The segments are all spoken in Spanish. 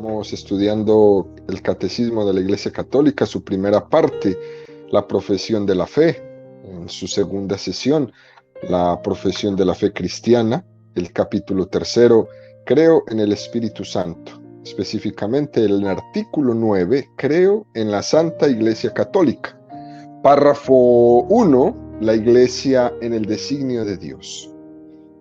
Estamos estudiando el Catecismo de la Iglesia Católica, su primera parte, la profesión de la fe. En su segunda sesión, la profesión de la fe cristiana, el capítulo 3, creo en el Espíritu Santo. Específicamente en el artículo 9, creo en la Santa Iglesia Católica. Párrafo 1, la Iglesia en el designio de Dios.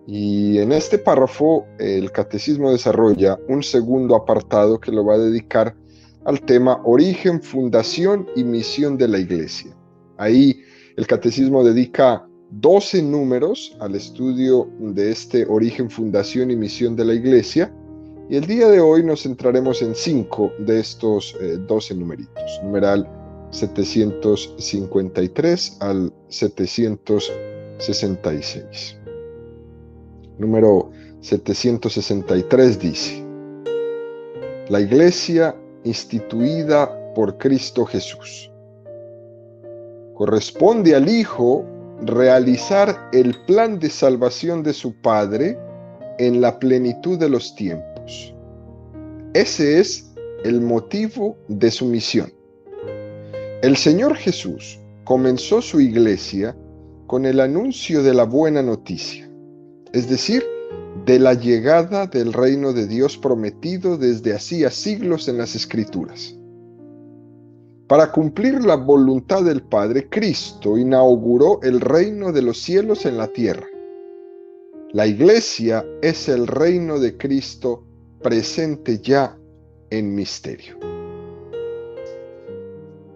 Y en este párrafo el Catecismo desarrolla un segundo apartado que lo va a dedicar al tema origen, fundación y misión de la Iglesia. Ahí el Catecismo dedica 12 números al estudio de este origen, fundación y misión de la Iglesia, y el día de hoy nos centraremos en 5 de estos 12 numeritos, numeral 753 al 766. Número 763 dice: la Iglesia instituida por Cristo Jesús. Corresponde al Hijo realizar el plan de salvación de su Padre en la plenitud de los tiempos. Ese es el motivo de su misión. El Señor Jesús comenzó su Iglesia con el anuncio de la buena noticia, es decir, de la llegada del reino de Dios prometido desde hacía siglos en las Escrituras. Para cumplir la voluntad del Padre, Cristo inauguró el reino de los cielos en la tierra. La Iglesia es el reino de Cristo presente ya en misterio.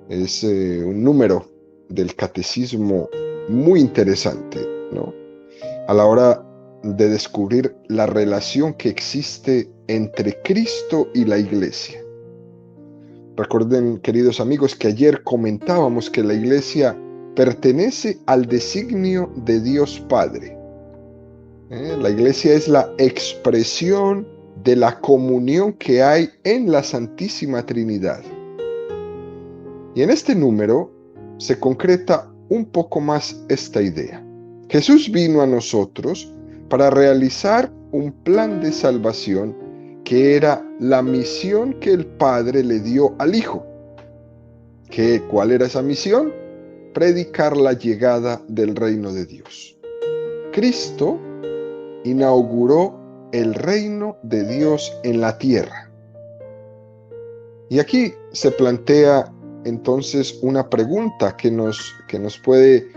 Es un número del Catecismo muy interesante, ¿no? A la hora de descubrir la relación que existe entre Cristo y la Iglesia. Recuerden, queridos amigos, que ayer comentábamos que la Iglesia pertenece al designio de Dios Padre. La Iglesia es la expresión de la comunión que hay en la Santísima Trinidad. Y en este número se concreta un poco más esta idea. Jesús vino a nosotros para realizar un plan de salvación que era la misión que el Padre le dio al Hijo. ¿Cuál era esa misión? Predicar la llegada del reino de Dios. Cristo inauguró el reino de Dios en la tierra. Y aquí se plantea entonces una pregunta que nos puede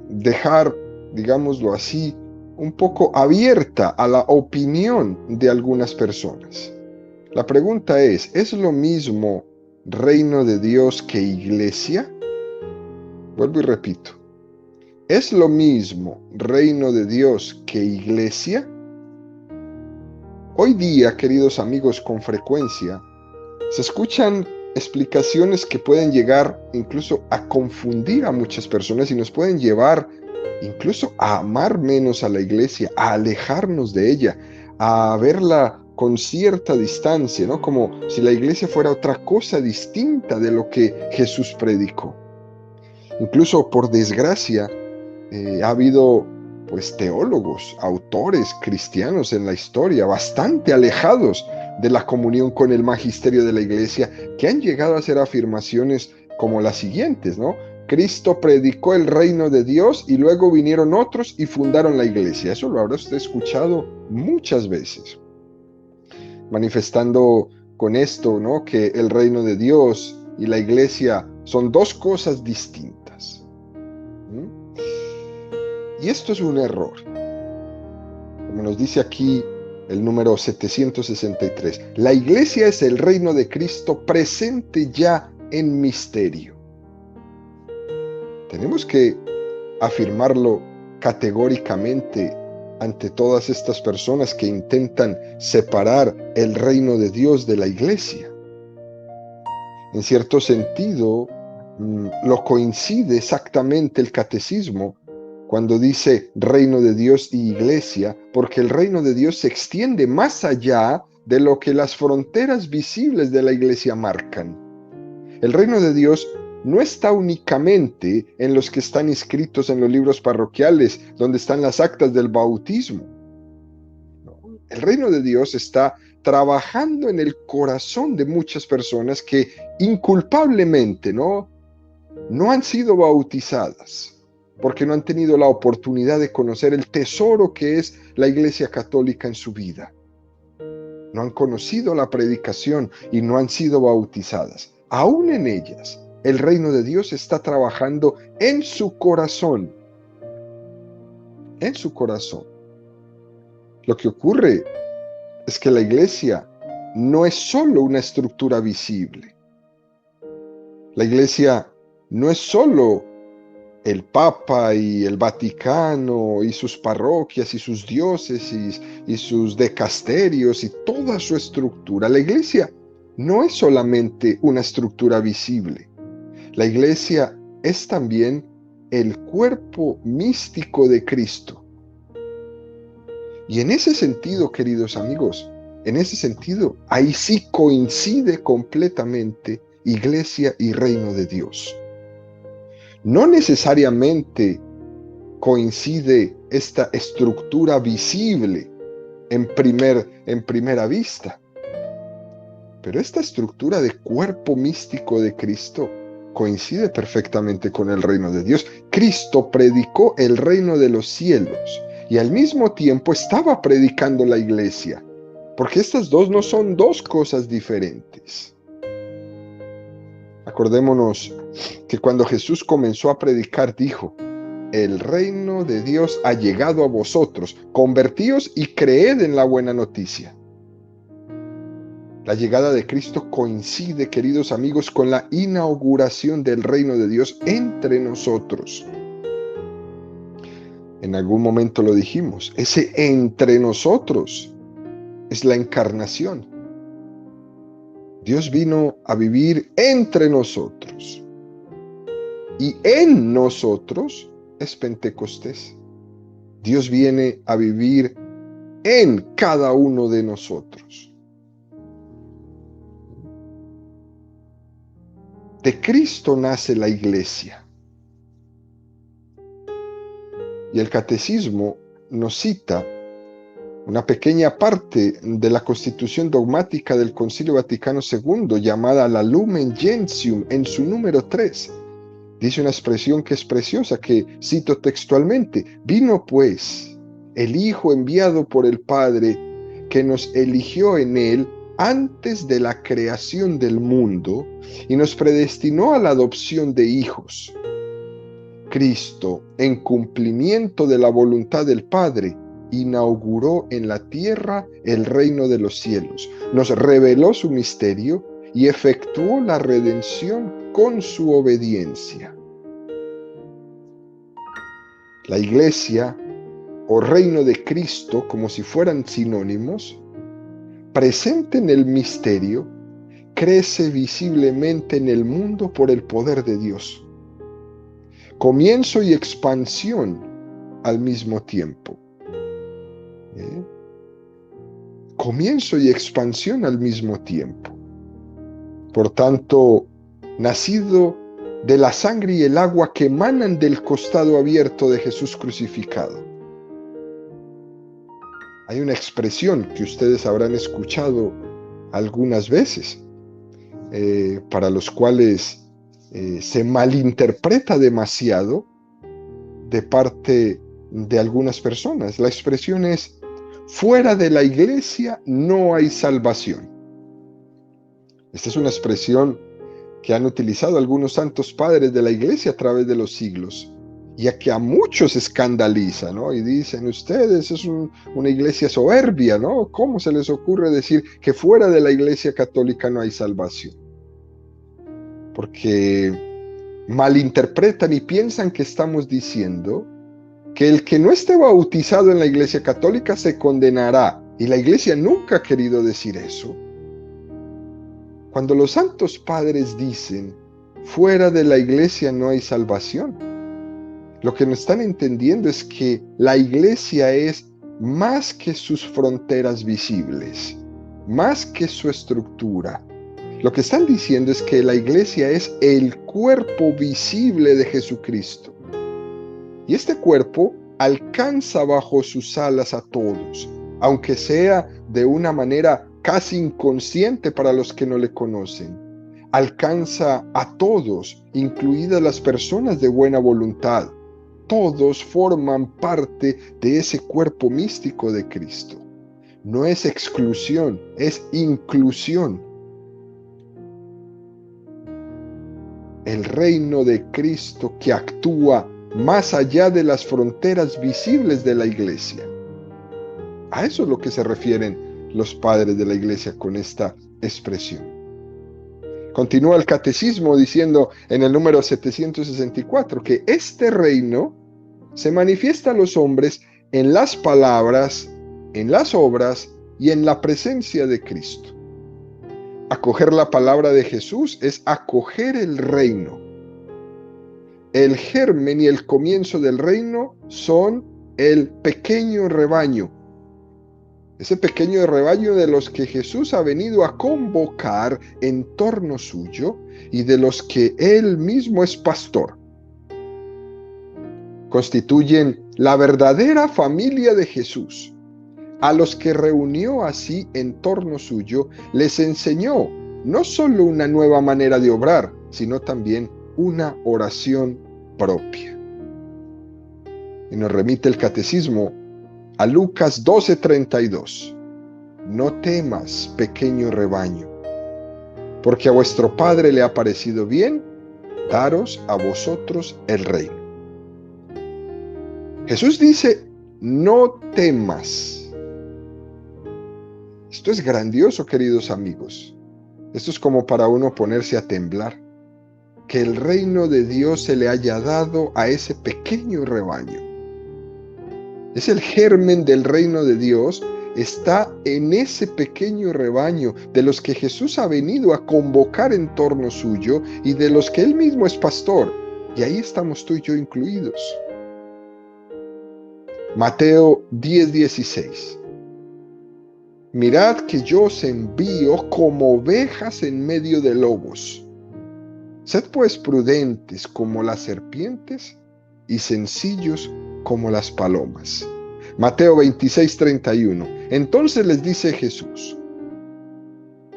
dejar, digámoslo así, un poco abierta a la opinión de algunas personas. La pregunta ¿es lo mismo reino de Dios que iglesia? Vuelvo y repito. ¿Es lo mismo reino de Dios que iglesia? Hoy día, queridos amigos, con frecuencia se escuchan explicaciones que pueden llegar incluso a confundir a muchas personas y nos pueden llevar incluso a amar menos a la Iglesia, a alejarnos de ella, a verla con cierta distancia, ¿no? Como si la Iglesia fuera otra cosa distinta de lo que Jesús predicó. Incluso, por desgracia, ha habido pues teólogos, autores cristianos en la historia bastante alejados de la comunión con el magisterio de la Iglesia, que han llegado a hacer afirmaciones como las siguientes, ¿no? Cristo predicó el reino de Dios y luego vinieron otros y fundaron la Iglesia. Eso lo habrá usted escuchado muchas veces, manifestando con esto, ¿no?, que el reino de Dios y la Iglesia son dos cosas distintas. Y esto es un error. Como nos dice aquí el número 763, la Iglesia es el reino de Cristo presente ya en misterio. Tenemos que afirmarlo categóricamente ante todas estas personas que intentan separar el reino de Dios de la Iglesia. En cierto sentido, lo coincide exactamente el Catecismo cuando dice reino de Dios y Iglesia, porque el reino de Dios se extiende más allá de lo que las fronteras visibles de la Iglesia marcan. El reino de Dios no está únicamente en los que están inscritos en los libros parroquiales, donde están las actas del bautismo. El reino de Dios está trabajando en el corazón de muchas personas que inculpablemente no han sido bautizadas, porque no han tenido la oportunidad de conocer el tesoro que es la Iglesia Católica en su vida. No han conocido la predicación y no han sido bautizadas. Aún en ellas, el reino de Dios está trabajando en su corazón. En su corazón. Lo que ocurre es que la Iglesia no es solo una estructura visible. La Iglesia no es solo el Papa y el Vaticano y sus parroquias y sus diócesis y sus dicasterios y toda su estructura. La Iglesia no es solamente una estructura visible. La Iglesia es también el cuerpo místico de Cristo. Y en ese sentido, queridos amigos, en ese sentido, ahí sí coincide completamente Iglesia y reino de Dios. No necesariamente coincide esta estructura visible en primera vista, pero esta estructura de cuerpo místico de Cristo coincide perfectamente con el reino de Dios. Cristo predicó el reino de los cielos y al mismo tiempo estaba predicando la Iglesia, porque estas dos no son dos cosas diferentes. Acordémonos que cuando Jesús comenzó a predicar, dijo: el reino de Dios ha llegado a vosotros, convertíos y creed en la buena noticia. La llegada de Cristo coincide, queridos amigos, con la inauguración del reino de Dios entre nosotros. En algún momento lo dijimos, ese entre nosotros es la encarnación. Dios vino a vivir entre nosotros. Y en nosotros es Pentecostés. Dios viene a vivir en cada uno de nosotros. De Cristo nace la Iglesia. Y el Catecismo nos cita una pequeña parte de la Constitución dogmática del Concilio Vaticano II, llamada la Lumen Gentium, en su número 3. Dice una expresión que es preciosa, que cito textualmente: vino pues el Hijo enviado por el Padre, que nos eligió en él antes de la creación del mundo y nos predestinó a la adopción de hijos. Cristo, en cumplimiento de la voluntad del Padre, inauguró en la tierra el reino de los cielos, nos reveló su misterio y efectuó la redención con su obediencia. La Iglesia, o reino de Cristo, como si fueran sinónimos, presente en el misterio, crece visiblemente en el mundo por el poder de Dios. Comienzo y expansión al mismo tiempo. Comienzo y expansión al mismo tiempo. Por tanto, nacido de la sangre y el agua que emanan del costado abierto de Jesús crucificado. Hay una expresión que ustedes habrán escuchado algunas veces, para los cuales se malinterpreta demasiado de parte de algunas personas. La expresión es: fuera de la Iglesia no hay salvación. Esta es una expresión que han utilizado algunos santos padres de la Iglesia a través de los siglos, ya que a muchos escandaliza, ¿no? Y dicen: ustedes es una iglesia soberbia, ¿no? ¿Cómo se les ocurre decir que fuera de la Iglesia Católica no hay salvación? Porque malinterpretan y piensan que estamos diciendo que el que no esté bautizado en la Iglesia Católica se condenará. Y la Iglesia nunca ha querido decir eso. Cuando los santos padres dicen: fuera de la Iglesia no hay salvación, lo que nos están entendiendo es que la Iglesia es más que sus fronteras visibles, más que su estructura. Lo que están diciendo es que la Iglesia es el cuerpo visible de Jesucristo. Y este cuerpo alcanza bajo sus alas a todos, aunque sea de una manera casi inconsciente para los que no le conocen. Alcanza a todos, incluidas las personas de buena voluntad. Todos forman parte de ese cuerpo místico de Cristo. No es exclusión, es inclusión. El reino de Cristo que actúa más allá de las fronteras visibles de la iglesia. A eso es lo que se refieren los padres de la iglesia con esta expresión. Continúa el catecismo diciendo en el número 764 que este reino se manifiesta a los hombres en las palabras, en las obras y en la presencia de Cristo. Acoger la palabra de Jesús es acoger el reino. El germen y el comienzo del reino son el pequeño rebaño. Ese pequeño rebaño de los que Jesús ha venido a convocar en torno suyo y de los que Él mismo es pastor. Constituyen la verdadera familia de Jesús. A los que reunió así en torno suyo, les enseñó no solo una nueva manera de obrar, sino también una oración propia. Y nos remite el catecismo a Lucas 12:32. No temas, pequeño rebaño, porque a vuestro Padre le ha parecido bien daros a vosotros el reino. Jesús dice, no temas. Esto es grandioso, queridos amigos. Esto es como para uno ponerse a temblar. Que el reino de Dios se le haya dado a ese pequeño rebaño. Es el germen del reino de Dios, está en ese pequeño rebaño de los que Jesús ha venido a convocar en torno suyo y de los que Él mismo es pastor. Y ahí estamos tú y yo incluidos. Mateo 10:16. Mirad que yo os envío como ovejas en medio de lobos. Sed pues prudentes como las serpientes y sencillos como las palomas. Mateo 26:31. Entonces les dice Jesús,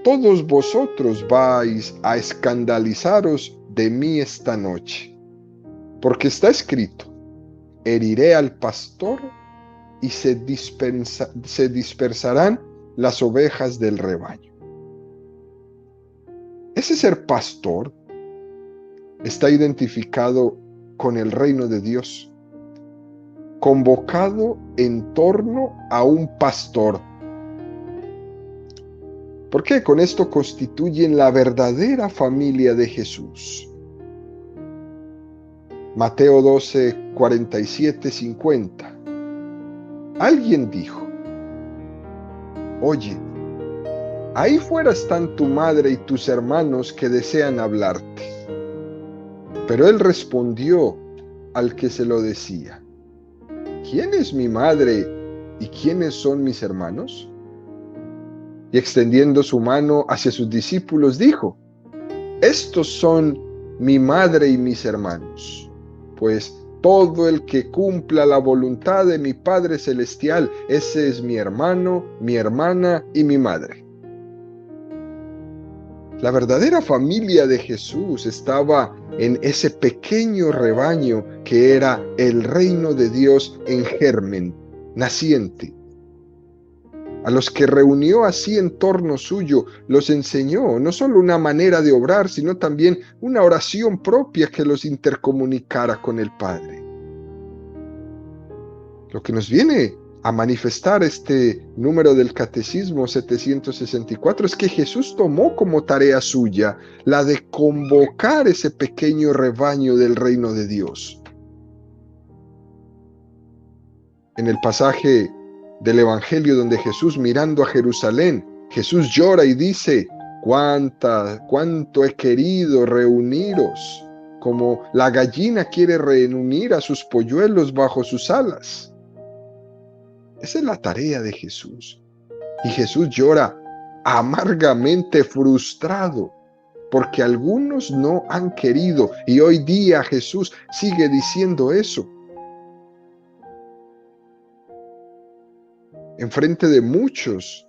todos vosotros vais a escandalizaros de mí esta noche, porque está escrito, heriré al pastor y se dispersarán las ovejas del rebaño. Ese ser pastor está identificado con el reino de Dios, convocado en torno a un pastor. Porque con esto constituyen la verdadera familia de Jesús. Mateo 12:47-50. Alguien dijo, oye, ahí fuera están tu madre y tus hermanos que desean hablarte. Pero él respondió al que se lo decía, ¿quién es mi madre y quiénes son mis hermanos? Y extendiendo su mano hacia sus discípulos dijo, estos son mi madre y mis hermanos, pues todo el que cumpla la voluntad de mi Padre Celestial, ese es mi hermano, mi hermana y mi madre. La verdadera familia de Jesús estaba en ese pequeño rebaño que era el reino de Dios en germen, naciente. A los que reunió así en torno suyo, los enseñó no solo una manera de obrar, sino también una oración propia que los intercomunicara con el Padre. Lo que nos viene a manifestar este número del Catecismo 764 es que Jesús tomó como tarea suya la de convocar ese pequeño rebaño del reino de Dios. En el pasaje del Evangelio donde Jesús mirando a Jerusalén, Jesús llora y dice, cuánto he querido reuniros, como la gallina quiere reunir a sus polluelos bajo sus alas. Esa es la tarea de Jesús. Y Jesús llora amargamente frustrado porque algunos no han querido. Y hoy día Jesús sigue diciendo eso. Enfrente de muchos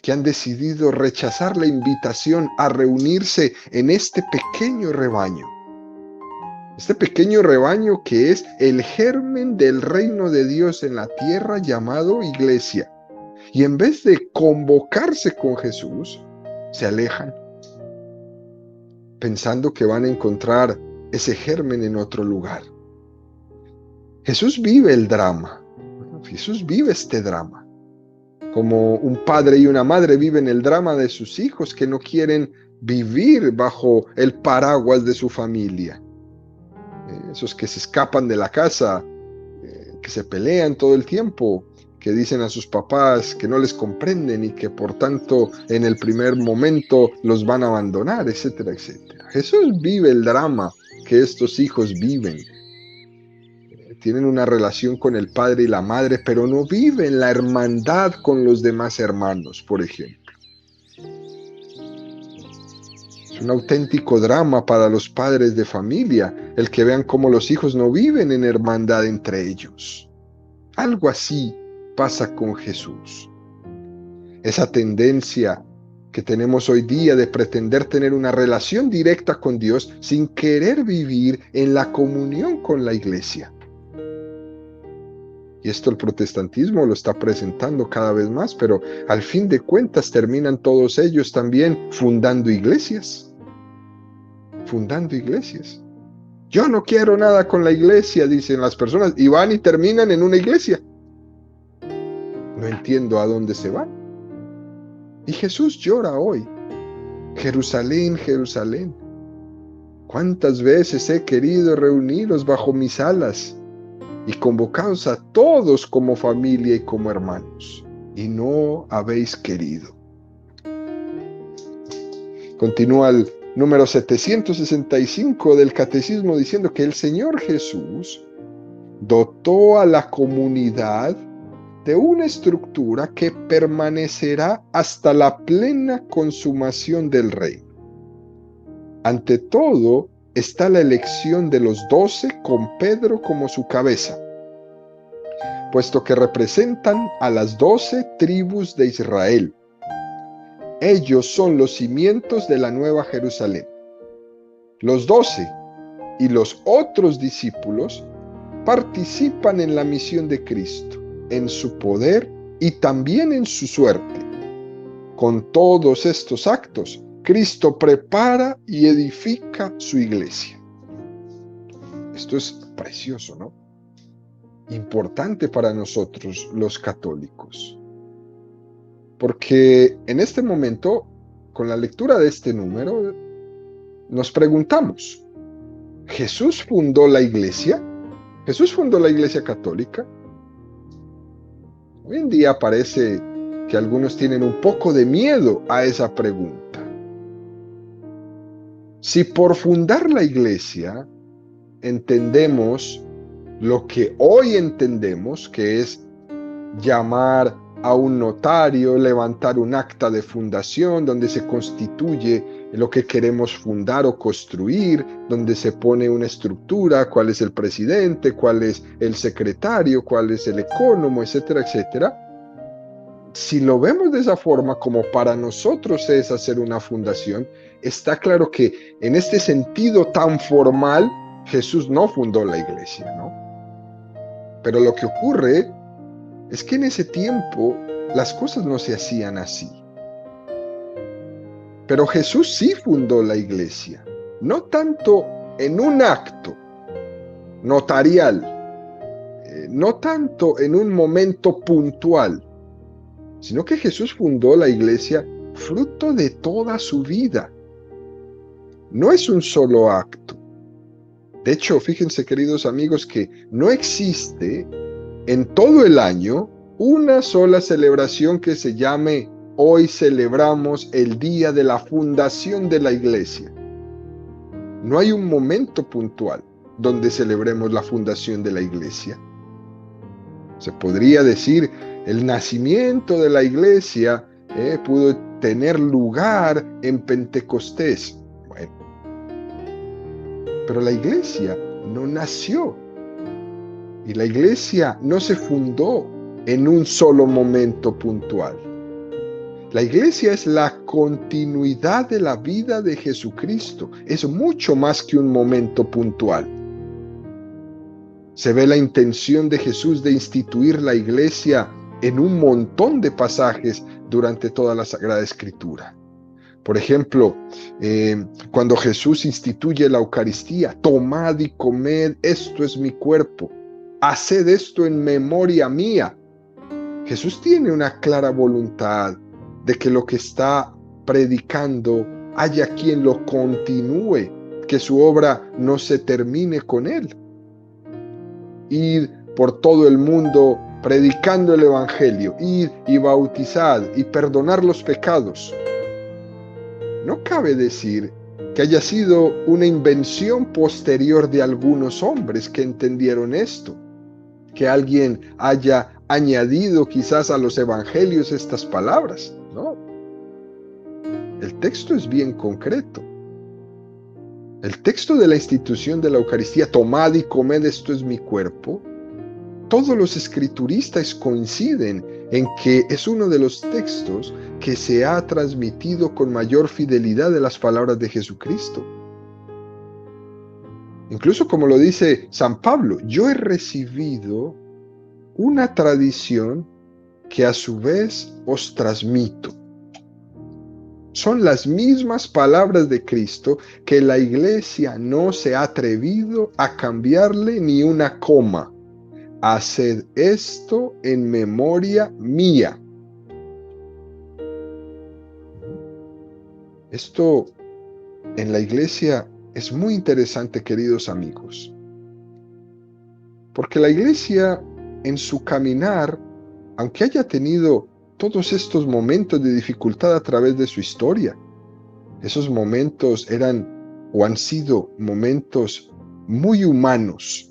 que han decidido rechazar la invitación a reunirse en este pequeño rebaño. Este pequeño rebaño que es el germen del reino de Dios en la tierra llamado iglesia. Y en vez de convocarse con Jesús, se alejan, pensando que van a encontrar ese germen en otro lugar. Jesús vive el drama. Jesús vive este drama. Como un padre y una madre viven el drama de sus hijos que no quieren vivir bajo el paraguas de su familia. Esos que se escapan de la casa, que se pelean todo el tiempo, que dicen a sus papás que no les comprenden y que por tanto en el primer momento los van a abandonar, etcétera, etcétera. Jesús vive el drama que estos hijos viven. Tienen una relación con el padre y la madre, pero no viven la hermandad con los demás hermanos, por ejemplo. Es un auténtico drama para los padres de familia el que vean cómo los hijos no viven en hermandad entre ellos. Algo así pasa con Jesús. Esa tendencia que tenemos hoy día de pretender tener una relación directa con Dios sin querer vivir en la comunión con la iglesia. Y esto el protestantismo lo está presentando cada vez más, pero al fin de cuentas terminan todos ellos también fundando iglesias. Fundando iglesias. Yo no quiero nada con la iglesia, dicen las personas, y van y terminan en una iglesia. No entiendo a dónde se van. Y Jesús llora hoy. Jerusalén, Jerusalén, ¿cuántas veces he querido reuniros bajo mis alas y convocaos a todos como familia y como hermanos, y no habéis querido? Continúa el número 765 del Catecismo diciendo que el Señor Jesús dotó a la comunidad de una estructura que permanecerá hasta la plena consumación del reino. Ante todo está la elección de los 12 con Pedro como su cabeza, puesto que representan a las 12 tribus de Israel. Ellos son los cimientos de la Nueva Jerusalén. Los 12 y los otros discípulos participan en la misión de Cristo, en su poder y también en su suerte. Con todos estos actos, Cristo prepara y edifica su iglesia. Esto es precioso, ¿no? Importante para nosotros los católicos. Porque en este momento, con la lectura de este número, nos preguntamos, ¿Jesús fundó la iglesia? ¿Jesús fundó la iglesia católica? Hoy en día parece que algunos tienen un poco de miedo a esa pregunta. Si por fundar la iglesia entendemos lo que hoy entendemos, que es llamar a un notario, levantar un acta de fundación donde se constituye lo que queremos fundar o construir, donde se pone una estructura, cuál es el presidente, cuál es el secretario, cuál es el ecónomo, etcétera, etcétera. Si lo vemos de esa forma, como para nosotros es hacer una fundación, está claro que en este sentido tan formal, Jesús no fundó la iglesia, ¿no? Pero lo que ocurre es que en ese tiempo las cosas no se hacían así. Pero Jesús sí fundó la iglesia, no tanto en un acto notarial, no tanto en un momento puntual, sino que Jesús fundó la iglesia fruto de toda su vida. No es un solo acto. De hecho, fíjense, queridos amigos, que no existe en todo el año una sola celebración que se llame hoy celebramos el día de la fundación de la iglesia. No hay un momento puntual donde celebremos la fundación de la iglesia. Se podría decir el nacimiento de la iglesia pudo tener lugar en Pentecostés. Bueno, pero la iglesia no nació. Y la iglesia no se fundó en un solo momento puntual. La iglesia es la continuidad de la vida de Jesucristo. Es mucho más que un momento puntual. Se ve la intención de Jesús de instituir la iglesia en un montón de pasajes durante toda la Sagrada Escritura. Por ejemplo, cuando Jesús instituye la Eucaristía: tomad y comed, esto es mi cuerpo, haced esto en memoria mía. Jesús tiene una clara voluntad de que lo que está predicando haya quien lo continúe, que su obra no se termine con él. Id por todo el mundo predicando el Evangelio, id y bautizad y perdonar los pecados. No cabe decir que haya sido una invención posterior de algunos hombres que entendieron esto, que alguien haya añadido quizás a los evangelios estas palabras. No. El texto es bien concreto. El texto de la institución de la Eucaristía: tomad y comed, esto es mi cuerpo. Todos los escrituristas coinciden en que es uno de los textos que se ha transmitido con mayor fidelidad de las palabras de Jesucristo. Incluso, como lo dice San Pablo: yo he recibido una tradición que a su vez os transmito. Son las mismas palabras de Cristo que la iglesia no se ha atrevido a cambiarle ni una coma. Haced esto en memoria mía. Esto en la iglesia es muy interesante, queridos amigos, porque la iglesia en su caminar, aunque haya tenido todos estos momentos de dificultad a través de su historia, esos momentos eran o han sido momentos muy humanos.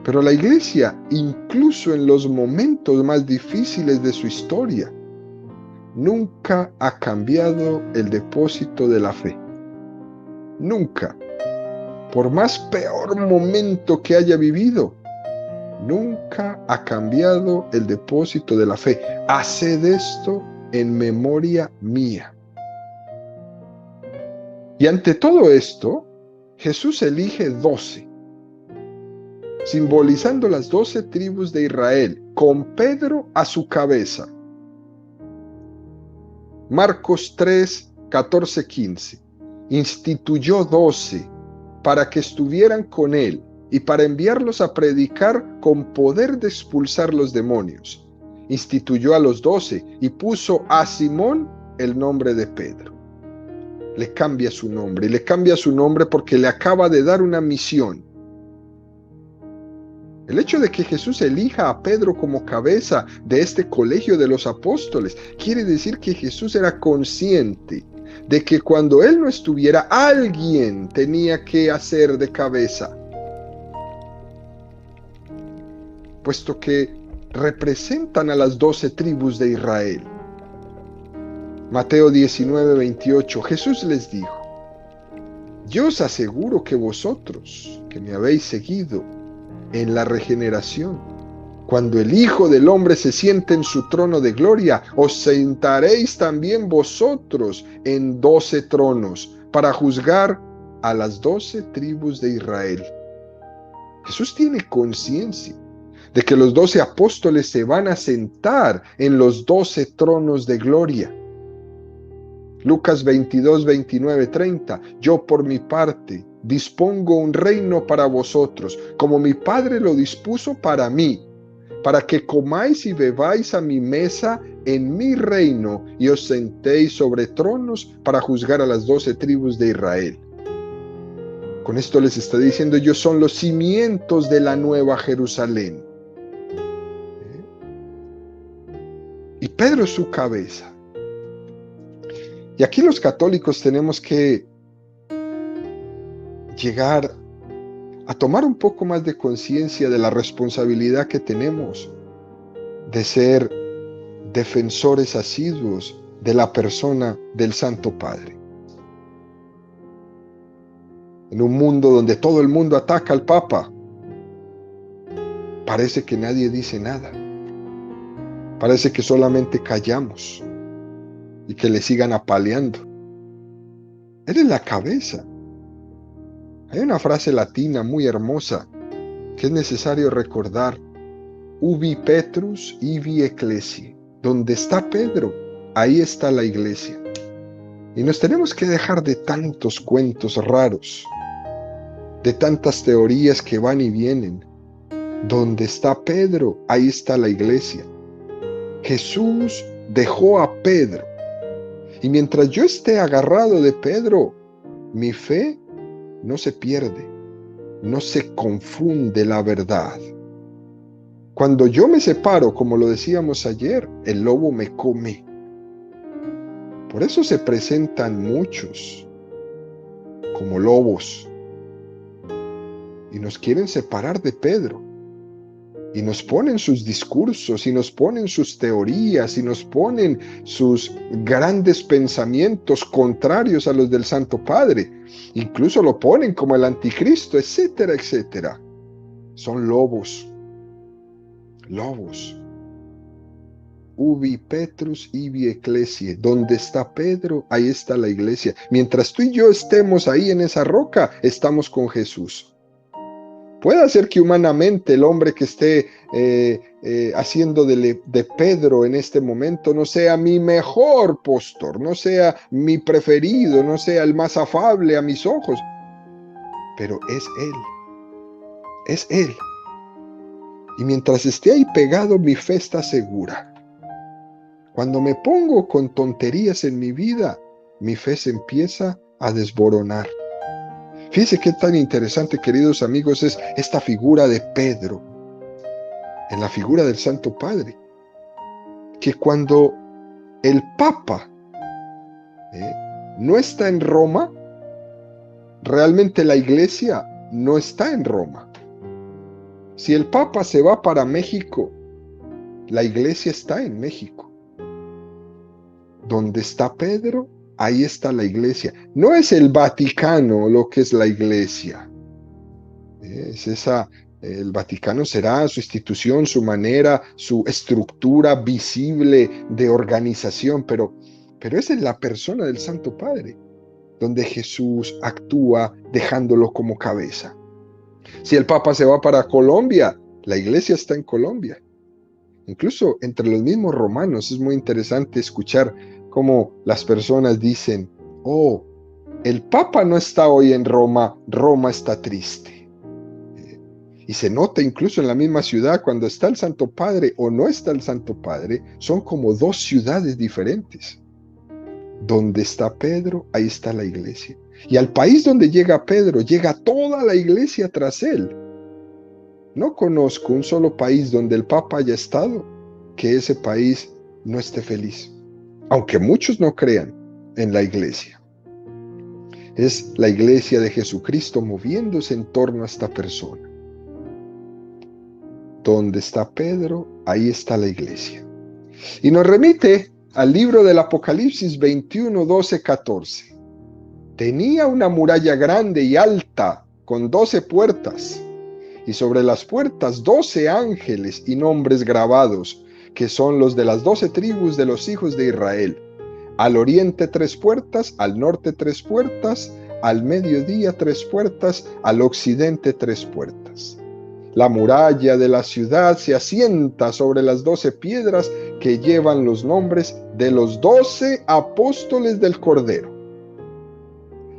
Pero la iglesia, incluso en los momentos más difíciles de su historia, nunca ha cambiado el depósito de la fe. Nunca. Por más peor momento que haya vivido, nunca ha cambiado el depósito de la fe. Haced esto en memoria mía. Y ante todo esto, Jesús elige 12, simbolizando las 12 tribus de Israel, con Pedro a su cabeza. Marcos 3, 14, 15. Instituyó 12 para que estuvieran con él y para enviarlos a predicar con poder de expulsar los demonios. Instituyó a los 12 y puso a Simón el nombre de Pedro. Le cambia su nombre, y le cambia su nombre porque le acaba de dar una misión. El hecho de que Jesús elija a Pedro como cabeza de este colegio de los apóstoles quiere decir que Jesús era consciente de que cuando él no estuviera, alguien tenía que hacer de cabeza, puesto que representan a las 12 tribus de Israel. Mateo 19, 28, Jesús les dijo: yo os aseguro que vosotros, que me habéis seguido en la regeneración, cuando el Hijo del Hombre se siente en su trono de gloria, os sentaréis también vosotros en 12 tronos para juzgar a las 12 tribus de Israel. Jesús tiene conciencia de que los 12 apóstoles se van a sentar en los 12 tronos de gloria. Lucas 22, 29, 30. Yo por mi parte dispongo un reino para vosotros, como mi Padre lo dispuso para mí, para que comáis y bebáis a mi mesa en mi reino y os sentéis sobre tronos para juzgar a las 12 tribus de Israel. Con esto les está diciendo: ellos son los cimientos de la nueva Jerusalén. Y Pedro es su cabeza. Y aquí los católicos tenemos que llegar a tomar un poco más de conciencia de la responsabilidad que tenemos de ser defensores asiduos de la persona del Santo Padre. En un mundo donde todo el mundo ataca al Papa, parece que nadie dice nada. Parece que solamente callamos. y que le sigan apaleando. Él es la cabeza. Hay una frase latina muy hermosa que es necesario recordar: ubi Petrus, ibi ecclesiae. Donde está Pedro, ahí está la iglesia. Y nos tenemos que dejar de tantos cuentos raros, de tantas teorías que van y vienen. Donde está Pedro, ahí está la iglesia. Jesús dejó a Pedro. Y mientras yo esté agarrado de Pedro, mi fe no se pierde, no se confunde la verdad. Cuando yo me separo, como lo decíamos ayer, el lobo me come. Por eso se presentan muchos como lobos y nos quieren separar de Pedro. Y nos ponen sus discursos, y nos ponen sus teorías, y nos ponen sus grandes pensamientos contrarios a los del Santo Padre. Incluso lo ponen como el anticristo, etcétera, etcétera. Son lobos. Lobos. Ubi Petrus, ibi ecclesiae. Donde está Pedro, ahí está la iglesia. Mientras tú y yo estemos ahí en esa roca, estamos con Jesús. Puede ser que humanamente el hombre que esté haciendo de Pedro en este momento no sea mi mejor postor, no sea mi preferido, no sea el más afable a mis ojos, pero es Él. Es Él. Y mientras esté ahí pegado, mi fe está segura. Cuando me pongo con tonterías en mi vida, mi fe se empieza a desboronar. Fíjense qué tan interesante, queridos amigos, es esta figura de Pedro, en la figura del Santo Padre, que cuando el Papa no está en Roma, realmente la iglesia no está en Roma. Si el Papa se va para México, la iglesia está en México. Donde está Pedro, ahí está la iglesia. No es el Vaticano lo que es la iglesia. El Vaticano será su institución, su manera, su estructura visible de organización, pero es en la persona del Santo Padre donde Jesús actúa dejándolo como cabeza. Si el Papa se va para Colombia, la iglesia está en Colombia. Incluso entre los mismos romanos es muy interesante escuchar cómo las personas dicen: oh, el Papa no está hoy en Roma, Roma está triste. Y se nota incluso en la misma ciudad, cuando está el Santo Padre o no está el Santo Padre, son como dos ciudades diferentes. Donde está Pedro, ahí está la iglesia. Y al país donde llega Pedro, llega toda la iglesia tras él. No conozco un solo país donde el Papa haya estado que ese país no esté feliz, aunque muchos no crean en la iglesia. Es la iglesia de Jesucristo moviéndose en torno a esta persona. Donde está Pedro, ahí está la iglesia. Y nos remite al libro del Apocalipsis 21, 12, 14. Tenía una muralla grande y alta, con 12 puertas, y sobre las puertas 12 ángeles y nombres grabados, que son los de las 12 tribus de los hijos de Israel. Al oriente 3 puertas, al norte 3 puertas, al mediodía 3 puertas, al occidente 3 puertas. La muralla de la ciudad se asienta sobre las 12 piedras que llevan los nombres de los 12 apóstoles del Cordero.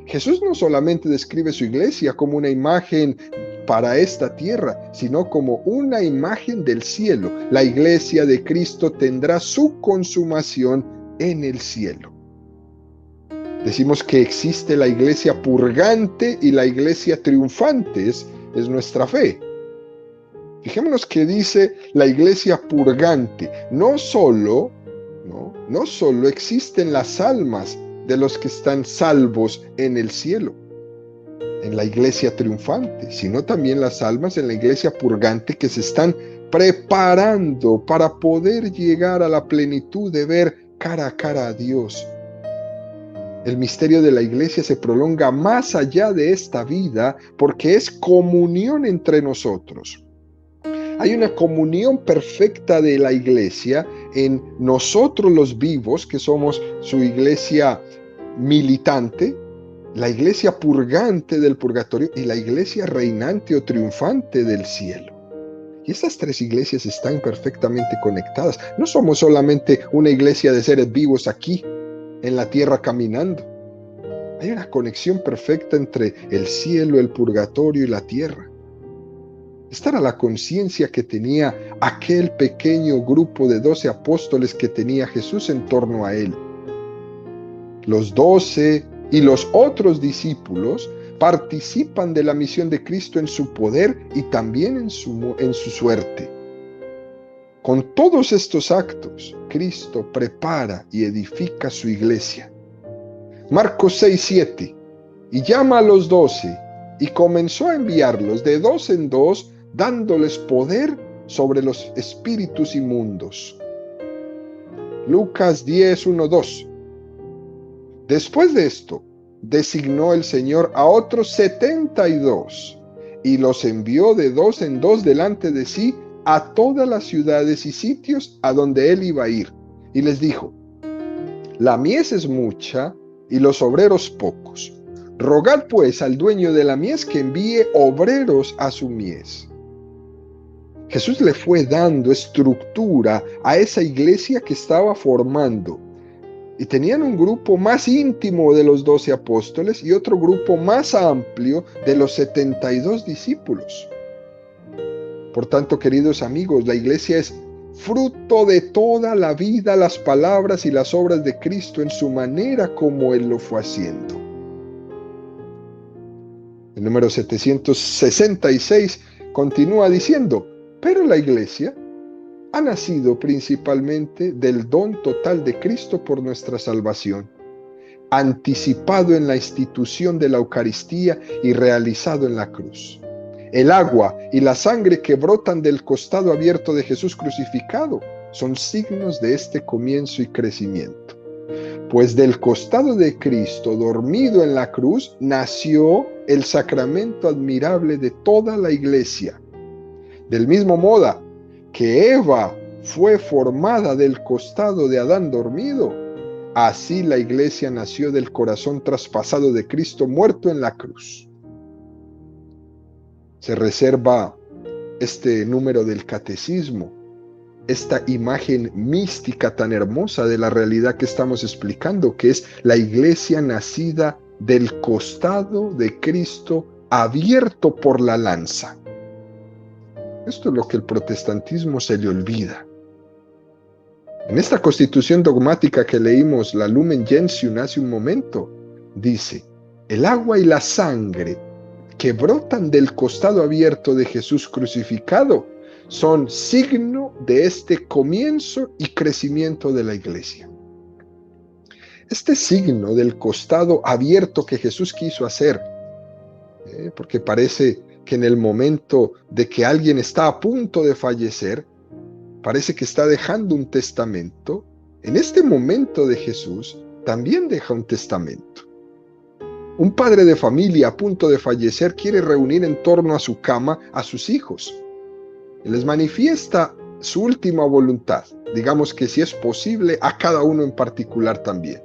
Jesús no solamente describe su iglesia como una imagen para esta tierra, sino como una imagen del cielo. La iglesia de Cristo tendrá su consumación en el cielo. Decimos que existe la iglesia purgante y la iglesia triunfante, es nuestra fe. Fijémonos que dice la iglesia purgante. No solo existen las almas de los que están salvos en el cielo, en la iglesia triunfante, sino también las almas en la iglesia purgante que se están preparando para poder llegar a la plenitud de ver cara a cara a Dios. El misterio de la iglesia se prolonga más allá de esta vida porque es comunión entre nosotros. Hay una comunión perfecta de la iglesia en nosotros los vivos, que somos su iglesia militante, la iglesia purgante del purgatorio y la iglesia reinante o triunfante del cielo. Y estas tres iglesias están perfectamente conectadas. No somos solamente una iglesia de seres vivos aquí, en la tierra caminando. Hay una conexión perfecta entre el cielo, el purgatorio y la tierra. Esta era la conciencia que tenía aquel pequeño grupo de 12 apóstoles que tenía Jesús en torno a él. Los 12 y los otros discípulos participan de la misión de Cristo en su poder y también en su suerte. Con todos estos actos, Cristo prepara y edifica su iglesia. Marcos 6:7, y llama a los 12 y comenzó a enviarlos de dos en dos, dándoles poder sobre los espíritus inmundos. Lucas 10:1-2. Después de esto, designó el Señor a otros 72 y los envió de dos en dos delante de sí a todas las ciudades y sitios a donde él iba a ir. Y les dijo: la mies es mucha y los obreros pocos. Rogad pues al dueño de la mies que envíe obreros a su mies. Jesús le fue dando estructura a esa iglesia que estaba formando. Y tenían un grupo más íntimo de los 12 apóstoles y otro grupo más amplio de los 72 discípulos. Por tanto, queridos amigos, la iglesia es fruto de toda la vida, las palabras y las obras de Cristo en su manera como Él lo fue haciendo. El número 766 continúa diciendo: pero la iglesia ha nacido principalmente del don total de Cristo por nuestra salvación, anticipado en la institución de la Eucaristía y realizado en la cruz. El agua y la sangre que brotan del costado abierto de Jesús crucificado son signos de este comienzo y crecimiento. Pues del costado de Cristo dormido en la cruz nació el sacramento admirable de toda la iglesia. Del mismo modo que Eva fue formada del costado de Adán dormido, así la iglesia nació del corazón traspasado de Cristo muerto en la cruz. Se reserva este número del catecismo, esta imagen mística tan hermosa de la realidad que estamos explicando, que es la iglesia nacida del costado de Cristo abierto por la lanza. Esto es lo que el protestantismo se le olvida. En esta constitución dogmática que leímos, la Lumen Gentium, hace un momento, dice: el agua y la sangre que brotan del costado abierto de Jesús crucificado son signo de este comienzo y crecimiento de la iglesia. Este signo del costado abierto que Jesús quiso hacer, porque parece que en el momento de que alguien está a punto de fallecer, parece que está dejando un testamento. En este momento de Jesús también deja un testamento. Un padre de familia a punto de fallecer quiere reunir en torno a su cama a sus hijos. Y les manifiesta su última voluntad, digamos que si es posible, a cada uno en particular también.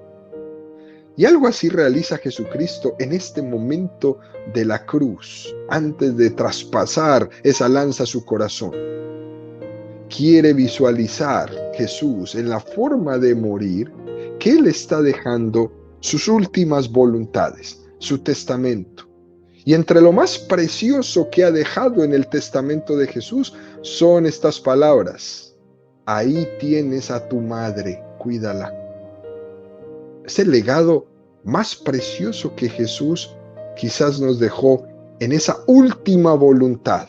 Y algo así realiza Jesucristo en este momento de la cruz, antes de traspasar esa lanza a su corazón. Quiere visualizar Jesús en la forma de morir, que Él está dejando sus últimas voluntades, su testamento. Y entre lo más precioso que ha dejado en el testamento de Jesús son estas palabras: ahí tienes a tu madre, cuídala. Es el legado más precioso que Jesús quizás nos dejó en esa última voluntad.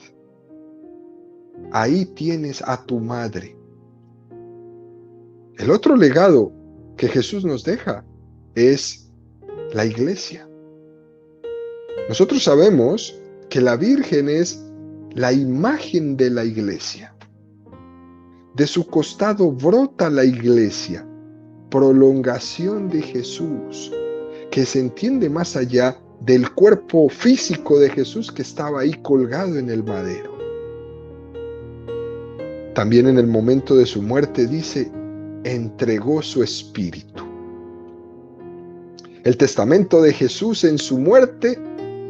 Ahí tienes a tu madre. El otro legado que Jesús nos deja es la iglesia. Nosotros sabemos que la Virgen es la imagen de la iglesia. De su costado brota la iglesia, prolongación de Jesús, que se entiende más allá del cuerpo físico de Jesús que estaba ahí colgado en el madero. También en el momento de su muerte dice: entregó su espíritu. El testamento de Jesús en su muerte,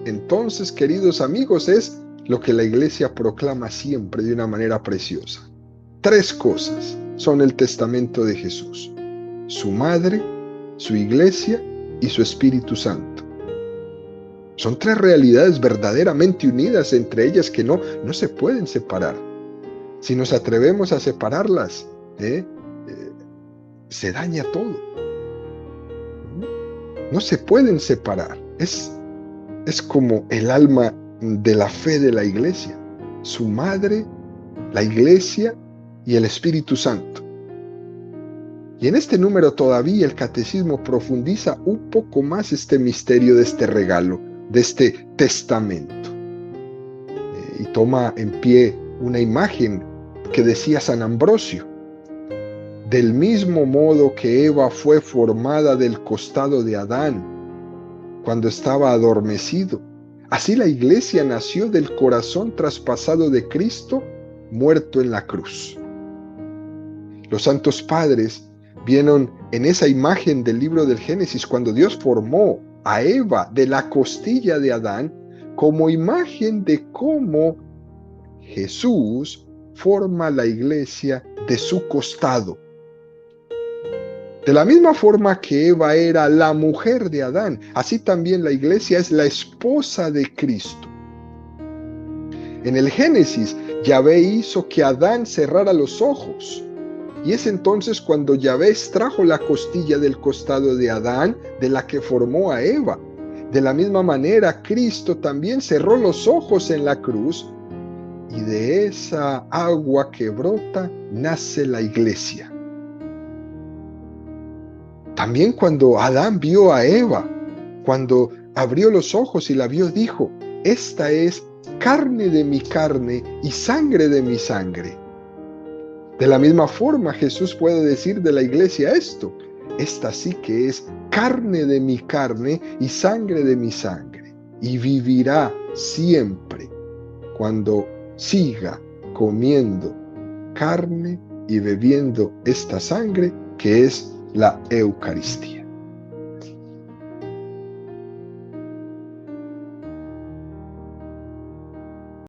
entonces, queridos amigos, es lo que la Iglesia proclama siempre de una manera preciosa. 3 cosas son el testamento de Jesús: su madre, su Iglesia y su Espíritu Santo. Son 3 realidades verdaderamente unidas entre ellas que no se pueden separar. Si nos atrevemos a separarlas, se daña todo. No se pueden separar. Es como el alma de la fe de la Iglesia: su madre, la Iglesia y el Espíritu Santo. Y en este número todavía el catecismo profundiza un poco más este misterio de este regalo, de este testamento. Y toma en pie una imagen que decía San Ambrosio: del mismo modo que Eva fue formada del costado de Adán cuando estaba adormecido, así la Iglesia nació del corazón traspasado de Cristo, muerto en la cruz. Los santos padres vieron en esa imagen del libro del Génesis, cuando Dios formó a Eva de la costilla de Adán, como imagen de cómo Jesús forma la Iglesia de su costado. De la misma forma que Eva era la mujer de Adán, así también la Iglesia es la esposa de Cristo. En el Génesis, Yahvé hizo que Adán cerrara los ojos, y es entonces cuando Yahvé extrajo la costilla del costado de Adán, de la que formó a Eva. De la misma manera, Cristo también cerró los ojos en la cruz, y de esa agua que brota nace la Iglesia. También cuando Adán vio a Eva, cuando abrió los ojos y la vio, dijo: esta es carne de mi carne y sangre de mi sangre. De la misma forma, Jesús puede decir de la Iglesia esto: esta sí que es carne de mi carne y sangre de mi sangre, y vivirá siempre cuando siga comiendo carne y bebiendo esta sangre que es la Eucaristía.